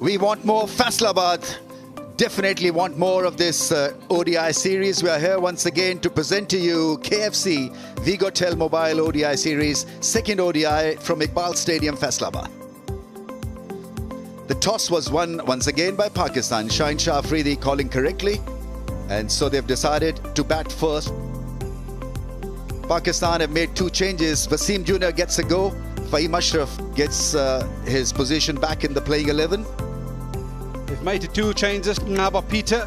We want more Faisalabad. Definitely want more of this ODI series. We are here once again to present to you KFC Vigotel Mobile ODI series, second ODI from Iqbal Stadium, Faisalabad. The toss was won once again by Pakistan. Shaheen Shah Afridi calling correctly, and so they've decided to bat first. Pakistan have made two changes. Wasim Jr. gets a go. Fahim Ashraf gets his position back in the playing 11. They've made two changes. Ngaba Peter,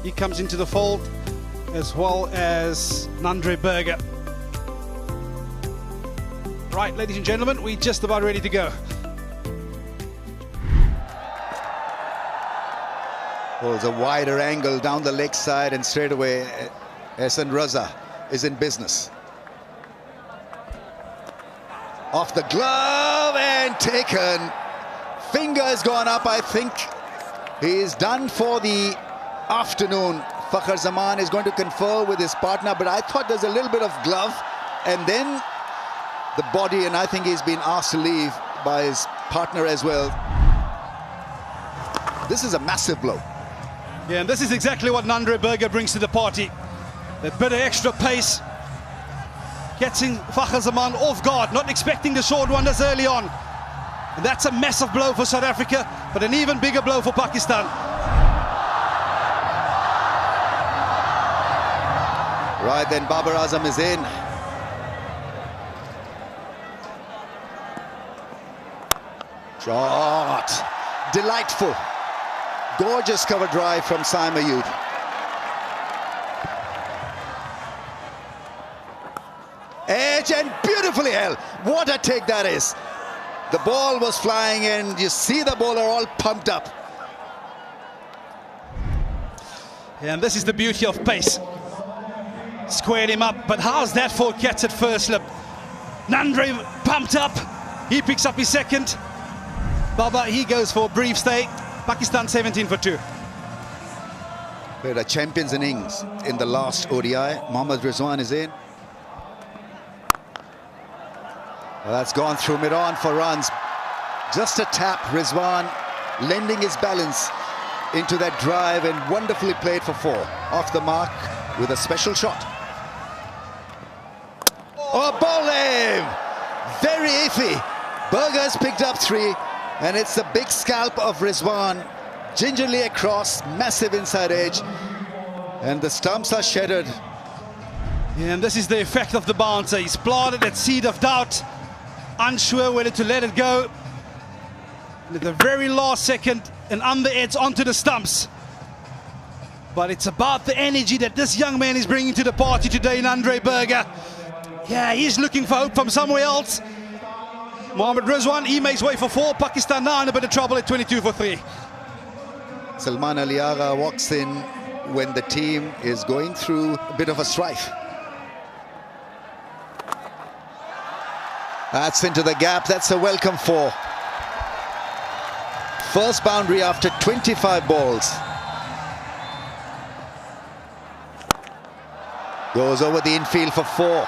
he comes into the fold, as well as Nandre Berger. Right, ladies and gentlemen, we're just about ready to go. Well, it's a wider angle down the leg side, and straight away Ehsan Raza is in business. Off the glove and taken. Finger has gone up, I think. He is done for the afternoon. Fakhar Zaman is going to confer with his partner, but I thought there's a little bit of glove and then the body, and I think he's been asked to leave by his partner as well. This is a massive blow. Yeah, and this is exactly what Nandre Berger brings to the party. That bit of extra pace, getting Fakhar Zaman off guard, not expecting the short one this early on. And that's a massive blow for South Africa, but an even bigger blow for Pakistan. Right then, Babar Azam is in. Shot. Delightful. Gorgeous cover drive from Saim Ayub. Edge and beautifully held. What a take that is. The ball was flying and you see the bowler all pumped up. Yeah, and this is the beauty of pace. Squared him up, but how's that for catch at first slip? Nandre pumped up. He picks up his second. Baba, he goes for a brief stay. Pakistan 17 for 2. We had a champions innings in the last ODI. Mohammad Rizwan is in. Well, that's gone through mid-on for runs. Just a tap, Rizwan lending his balance into that drive and wonderfully played for 4. Off the mark with a special shot. Oh, bowling! Very iffy. Berger's picked up 3, and it's a big scalp of Rizwan. Gingerly across, massive inside edge, and the stumps are shattered. Yeah, and this is the effect of the bouncer. He's planted that seed of doubt, unsure whether to let it go. And at the very last second, an under edge onto the stumps. But it's about the energy that this young man is bringing to the party today, Nandre Berger. Yeah, he's looking for hope from somewhere else. Mohammad Rizwan, he makes way for 4. Pakistan now in a bit of trouble at 22 for 3. Salman Ali Agha walks in when the team is going through a bit of a strife. That's into the gap. That's a welcome 4. First boundary after 25 balls. Goes over the infield for 4.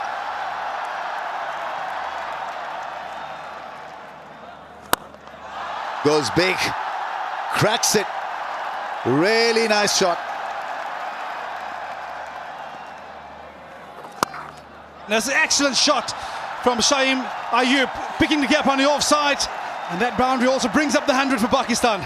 Goes big. Cracks it. Really nice shot. That's an excellent shot from Saim Ayub, picking the gap on the offside, and that boundary also brings up the 100 for Pakistan.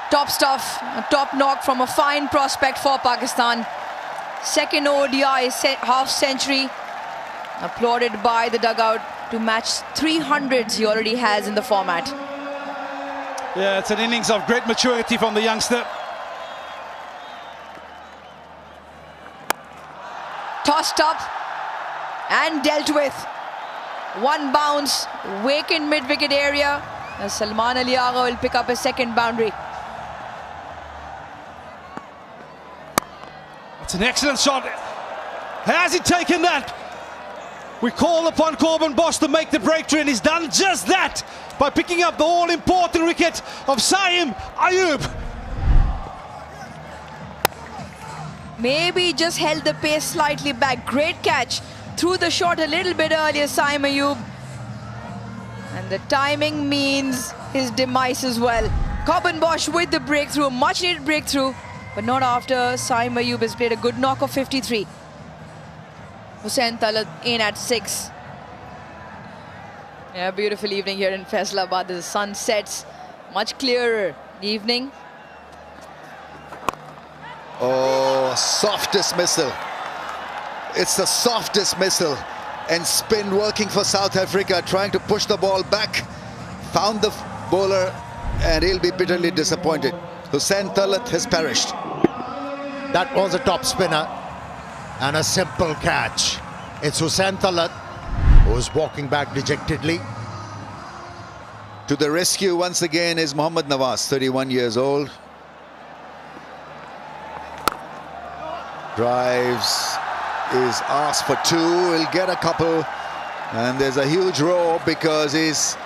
Top stuff, a top knock from a fine prospect for Pakistan. Second ODI half century, applauded by the dugout to match 300s he already has in the format. Yeah, it's an innings of great maturity from the youngster. Tossed up and dealt with. One bounce, vacant mid-wicket area. As Salman Ali Agha will pick up a second boundary. It's an excellent shot. Has he taken that? We call upon Corbin Boss to make the breakthrough, and he's done just that by picking up the all-important wicket of Saim Ayub. Maybe just held the pace slightly back. Great catch. Threw the shot a little bit earlier, Saim Ayub. And the timing means his demise as well. Bosch with the breakthrough, much needed breakthrough, but not after Saim Ayub has played a good knock of 53. Hussain Talat in at 6. Yeah, beautiful evening here in Faisalabad. The sun sets much clearer evening. Oh, softest missile. It's the softest missile. And spin working for South Africa, trying to push the ball back. Found the bowler, and he'll be bitterly disappointed. Hussain Talat has perished. That was a top spinner and a simple catch. It's Hussain Talat who's walking back dejectedly. To the rescue once again is Mohammad Nawaz, 31 years old. Drives, is asked for 2, he'll get a couple, and there's a huge roar because he's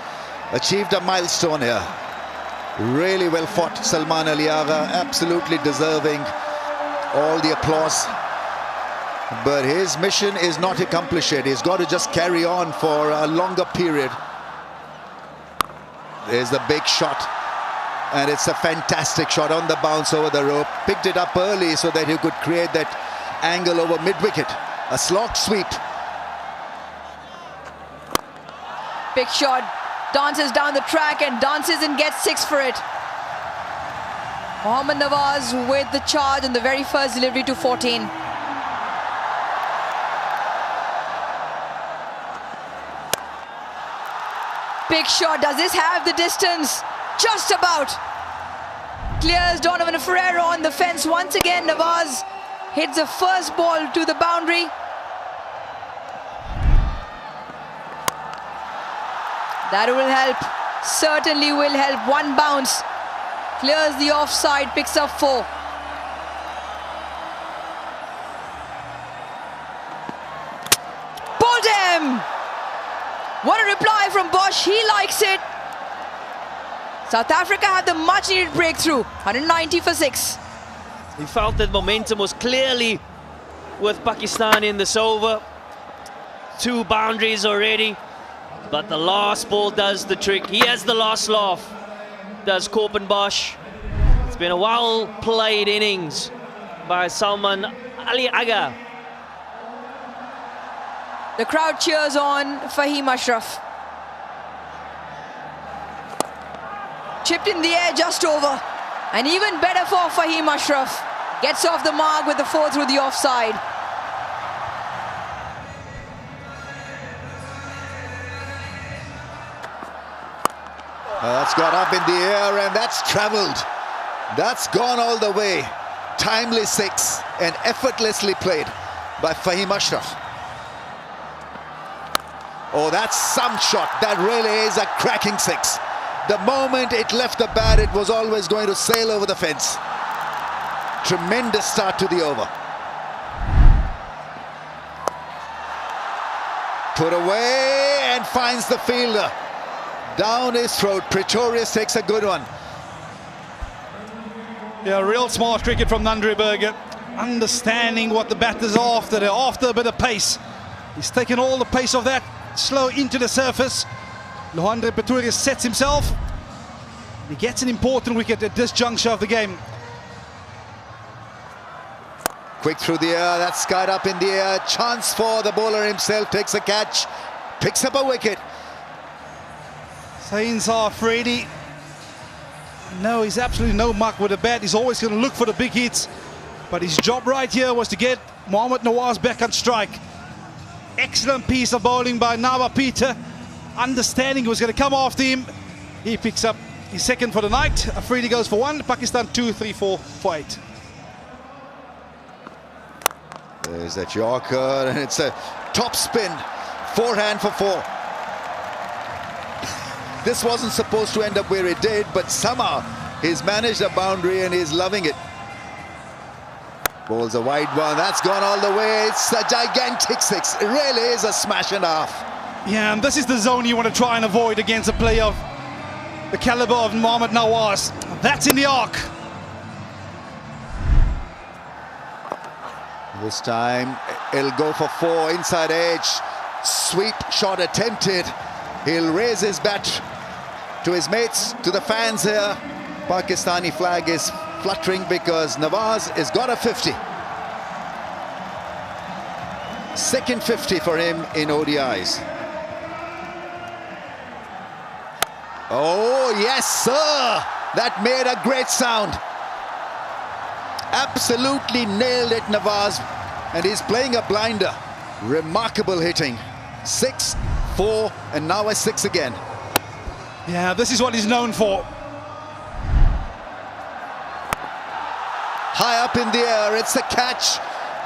achieved a milestone here. Really well fought, Salman Ali Agha, absolutely deserving all the applause. But his mission is not accomplished yet. He's got to just carry on for a longer period. There's the big shot, and it's a fantastic shot on the bounce over the rope. Picked it up early so that he could create that angle over mid-wicket. A slot sweep. Big shot, dances down the track and dances and gets 6 for it. Mohammad Nawaz with the charge in the very first delivery to 14. Big shot, does this have the distance? Just about. Clears Donovan Ferreira on the fence once again. Nawaz hits the first ball to the boundary. That will help, certainly will help. One bounce, clears the offside, picks up 4. Pulled him! What a reply from Bosch, he likes it. South Africa had the much needed breakthrough, 190 for 6. He felt that momentum was clearly with Pakistan in this over. 2 boundaries already, but the last ball does the trick. He has the last laugh, does Bosch. It's been a well-played innings by Salman Ali Agha. The crowd cheers on Fahim Ashraf. Chipped in the air just over. And even better for Fahim Ashraf. Gets off the mark with the 4 through the offside. That's got up in the air and that's travelled. That's gone all the way. Timely 6 and effortlessly played by Fahim Ashraf. Oh, that's some shot. That really is a cracking 6. The moment it left the bat, it was always going to sail over the fence. Tremendous start to the over. Put away and finds the fielder. Down his throat. Pretorius takes a good one. Yeah, real smart cricket from Nandriberger. Understanding what the batters are after. They're after a bit of pace. He's taken all the pace of that slow into the surface. Lohandre Pretorius sets himself. He gets an important wicket at this juncture of the game. Quick through the air, that's skied up in the air. Chance for the bowler himself, takes a catch, picks up a wicket. Sains Africe. No, he's absolutely no muck with the bat. He's always going to look for the big hits. But his job right here was to get Mohammad Nawaz back on strike. Excellent piece of bowling by Nawa Peter. Understanding he was going to come after him. He picks up his second for the night. Africe goes for 1. Pakistan 2, 3, 4 for 8. There's that Yorker, and it's a top spin. Forehand for 4. This wasn't supposed to end up where it did, but somehow he's managed a boundary and he's loving it. Bowls a wide one. That's gone all the way. It's a gigantic 6. It really is a smash and a half. Yeah, and this is the zone you want to try and avoid against a player of the caliber of Mohammad Nawaz. That's in the arc. This time, it'll go for 4, inside edge. Sweep shot attempted. He'll raise his bat to his mates, to the fans here. Pakistani flag is fluttering because Nawaz has got a 50. Second 50 for him in ODIs. Oh, yes, sir! That made a great sound. Absolutely nailed it, Nawaz. And he's playing a blinder. Remarkable hitting. 6, 4, and now a 6 again. Yeah, this is what he's known for. High up in the air, it's a catch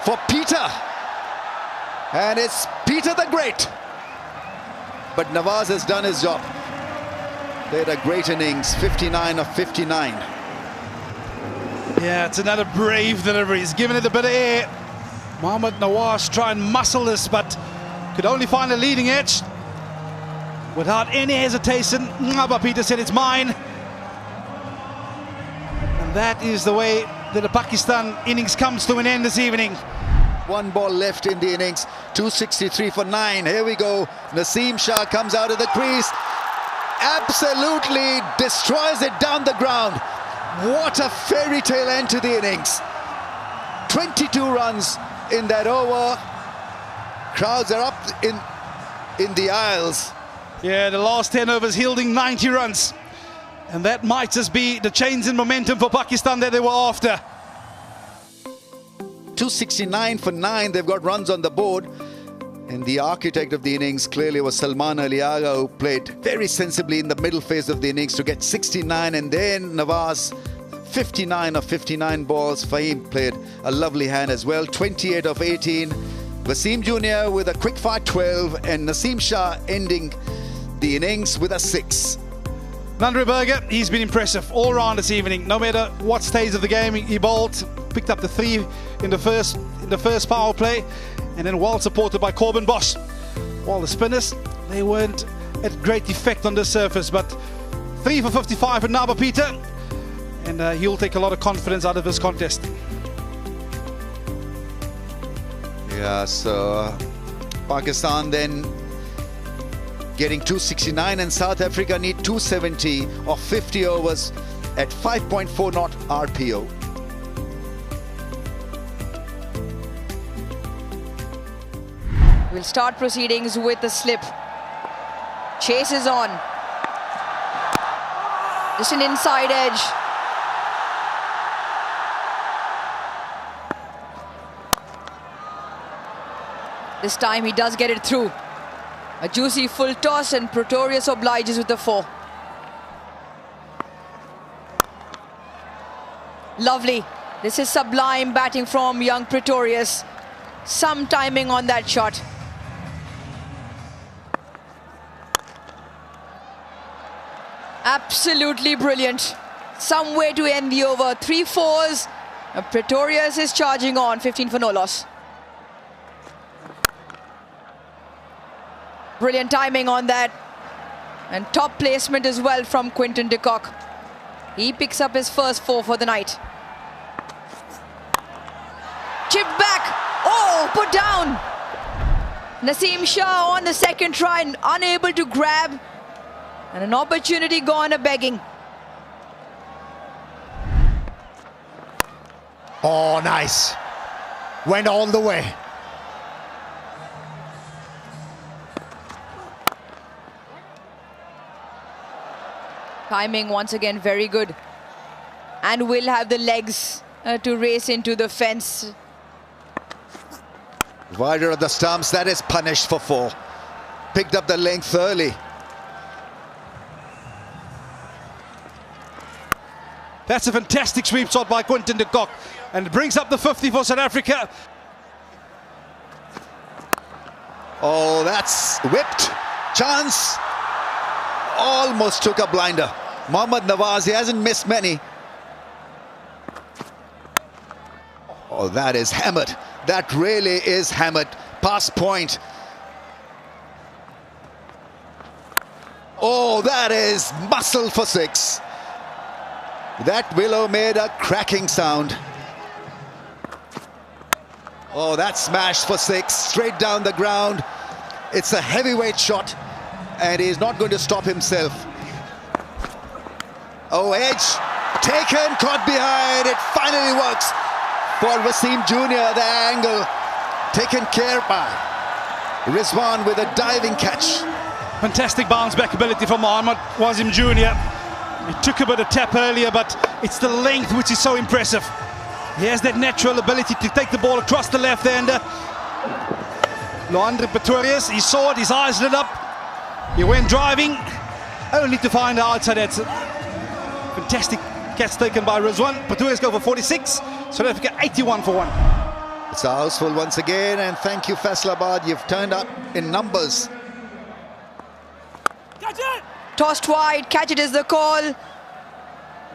for Peter. And it's Peter the Great. But Nawaz has done his job. They had a great innings, 59 of 59. Yeah, it's another brave delivery. He's given it a bit of air. Mohammad Nawaz try and muscle this, but could only find a leading edge. Without any hesitation, but Peter said it's mine. And that is the way that the Pakistan innings comes to an end this evening. One ball left in the innings, 263 for 9. Here we go. Naseem Shah comes out of the crease. Absolutely destroys it down the ground. What a fairy tale end to the innings. 22 runs in that over. Crowds are up in the aisles. Yeah, the last 10 overs yielding 90 runs. And that might just be the change in momentum for Pakistan that they were after. 269 for 9. They've got runs on the board. And the architect of the innings clearly was Salman Ali Agha, who played very sensibly in the middle phase of the innings to get 69. And then Nawaz, 59 of 59 balls. Fahim played a lovely hand as well, 28 of 18. Wasim Jr. with a quick fire 12. And Naseem Shah ending the innings with a 6. Nandri Berger, he's been impressive all round this evening. No matter what stage of the game he bowled, picked up the 3 in the first power play, and then well supported by Corbin Bosch. While the spinners, they weren't at great effect on the surface, but 3 for 55 for Naba Peter, and he'll take a lot of confidence out of this contest. Yeah, so Pakistan then getting 269, and South Africa need 270 of 50 overs at 5.4 knot RPO. We'll start proceedings with the slip. Chase is on. Just an inside edge. This time he does get it through. A juicy full toss, and Pretorius obliges with the 4. Lovely. This is sublime batting from young Pretorius. Some timing on that shot. Absolutely brilliant. Some way to end the over. 3 4s. And Pretorius is charging on. 15 for no loss. Brilliant timing on that. And top placement as well from Quinton de Kock. He picks up his first 4 for the night. Chipped back. Oh, put down. Naseem Shah on the second try, unable to grab. And an opportunity gone a begging. Oh, nice. Went all the way. Timing once again very good. And will have the legs to race into the fence. Wider of the stumps, that is punished for 4. Picked up the length early. That's a fantastic sweep shot by Quinton de Kock, and it brings up the 50 for South Africa. Oh, that's whipped. Chance. Almost took a blinder. Mohammad Nawaz, he hasn't missed many. Oh, that is hammered. That really is hammered. Past point. Oh, that is muscle for 6. That willow made a cracking sound. Oh, that smash for 6. Straight down the ground. It's a heavyweight shot. and he's not going to stop himself. Oh, edge taken, caught behind. It finally works for Wasim Jr. The angle taken care by Rizwan with a diving catch. Fantastic bounce back ability from Mohammad Wasim Jr. He took a bit of tap earlier, but it's the length which is so impressive. He has that natural ability to take the ball across the left-hander. Leandre Pretorius, he saw it, his eyes lit up. He went driving, only to find the outside. That's a fantastic catch taken by Rizwan. Pretorius go for 46, South Africa 81 for 1. It's a houseful once again, and thank you, Faisalabad. You've turned up in numbers. Tossed wide, catch it is the call.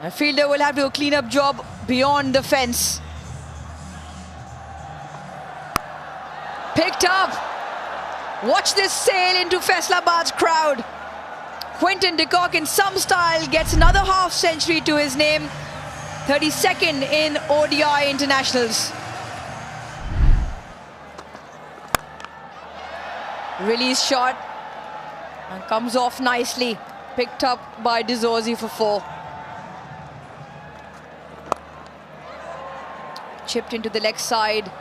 A fielder will have to do a clean-up job beyond the fence. Picked up. Watch this sail into Faisalabad's crowd. Quinton de Kock in some style gets another half century to his name. 32nd in ODI internationals. Release shot and comes off nicely. Picked up by Dizorzi for 4. Chipped into the leg side.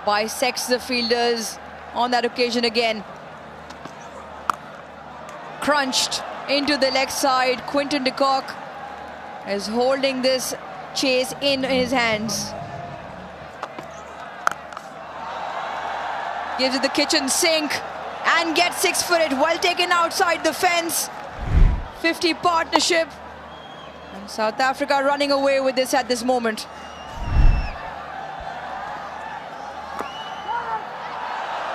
Bisects the fielders on that occasion again. Crunched into the leg side. Quinton de Kock is holding this chase in his hands. Gives it the kitchen sink and gets 6-footed. Well taken outside the fence. 50 partnership. And South Africa running away with this at this moment.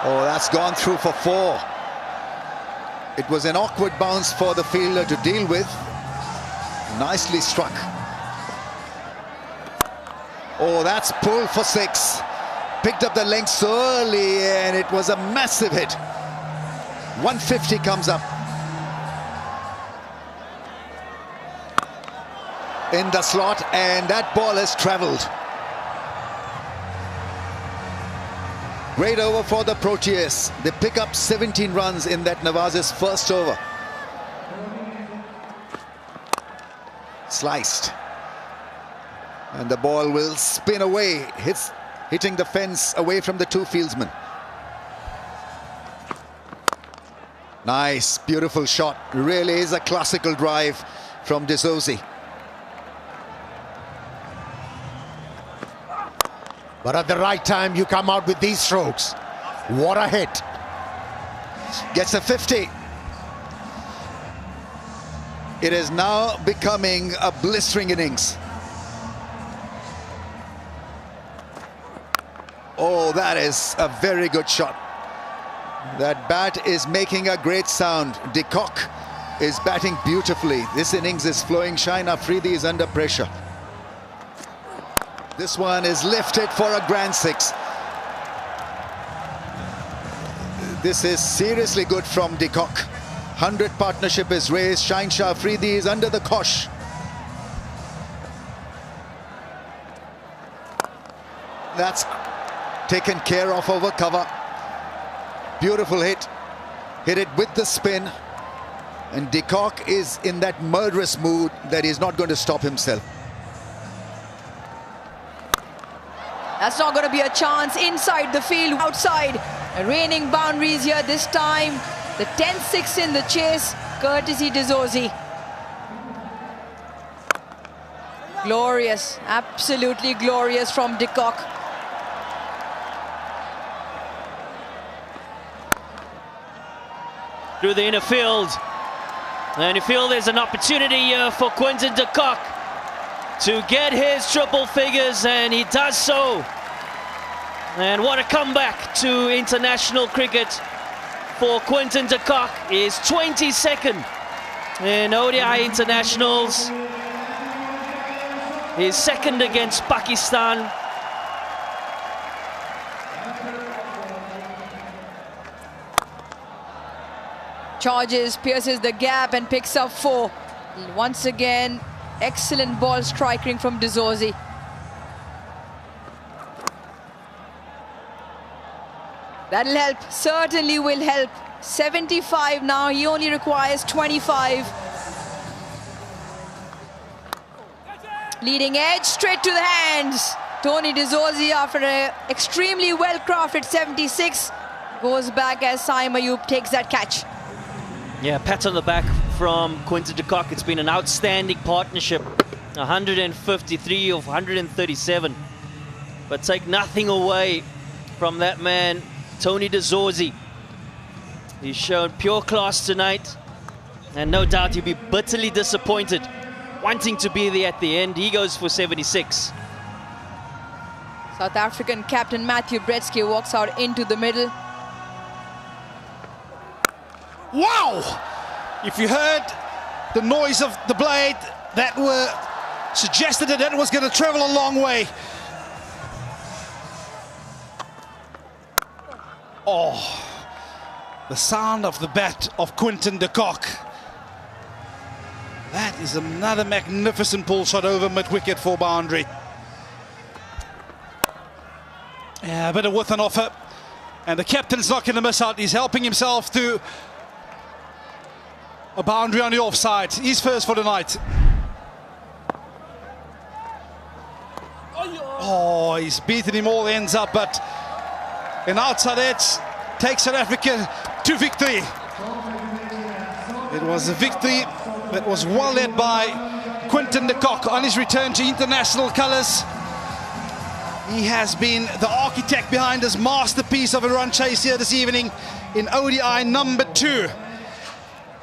Oh, that's gone through for 4. It was an awkward bounce for the fielder to deal with. Nicely struck. Oh, that's pulled for 6. Picked up the length so early, and it was a massive hit. 150 comes up. In the slot, and that ball has travelled. Great over for the Proteas. They pick up 17 runs in that Nawaz's first over. Sliced. And the ball will spin away, hitting the fence away from the 2 fieldsmen. Nice, beautiful shot. Really is a classical drive from Dizorzi. But at the right time, you come out with these strokes. What a hit. Gets a 50. It is now becoming a blistering innings. Oh, that is a very good shot. That bat is making a great sound. De Kock is batting beautifully. This innings is flowing. Shine Afridi is under pressure. This one is lifted for a grand 6. This is seriously good from De Kock. 100 partnership is raised. Shine Afridi is under the cosh. That's taken care of over cover. Beautiful hit. Hit it with the spin. And De Kock is in that murderous mood that he's not going to stop himself. That's not going to be a chance inside the field, outside. Reigning boundaries here this time. The 10-6 in the chase, courtesy Dizorzi. Glorious, absolutely glorious from De Kock. Through the inner field. And you feel there's an opportunity here for Quinton de Kock to get his triple figures, and he does so. And what a comeback to international cricket for Quinton de Kock. His 22nd in ODI internationals. His second against Pakistan. Charges, pierces the gap and picks up 4. Once again, excellent ball striking from Dizorzi. That'll help, certainly will help 75 now, he only requires 25. Leading edge, straight to the hands. Tony De Zorzi, after an extremely well-crafted 76, goes back as Saim Ayub takes that catch. Yeah, pat on the back from Quinton de Kock. It's been an outstanding partnership. 153 of 137. But take nothing away from that man, Tony De Zorzi. He's shown pure class tonight, and no doubt he'll be bitterly disappointed, wanting to be there at the end. He goes for 76. South African captain Matthew Bretsky walks out into the middle. Wow! If you heard the noise of the blade, that were suggested that was going to travel a long way. Oh, the sound of the bat of Quinton de Kock. That is another magnificent pull shot over mid-wicket for boundary. Yeah, a bit of width on offer. And the captain's not going to miss out. He's helping himself to a boundary on the offside. He's first for the night. Oh, he's beaten him all ends up, but an outside edge takes South Africa to victory. It was a victory that was well led by Quinton de Kock on his return to international colours. He has been the architect behind this masterpiece of a run chase here this evening in ODI number 2.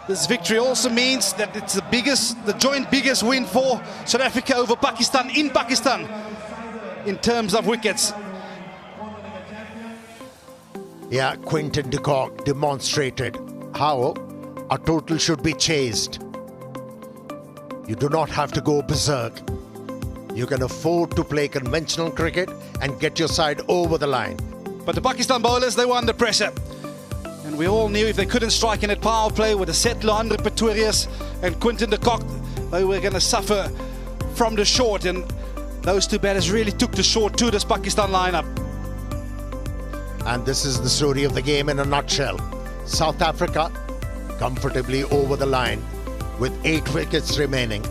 This victory also means that it's the joint biggest win for South Africa over Pakistan in Pakistan in terms of wickets. Yeah, Quinton de Kock demonstrated how a total should be chased. You do not have to go berserk. You can afford to play conventional cricket and get your side over the line. But the Pakistan bowlers, they were under pressure. And we all knew if they couldn't strike in that power play with the Settler, 100 Pretorius and Quinton de Kock, they were going to suffer from the short. And those two batters really took the short to this Pakistan lineup. And this is the story of the game in a nutshell. South Africa comfortably over the line with 8 wickets remaining.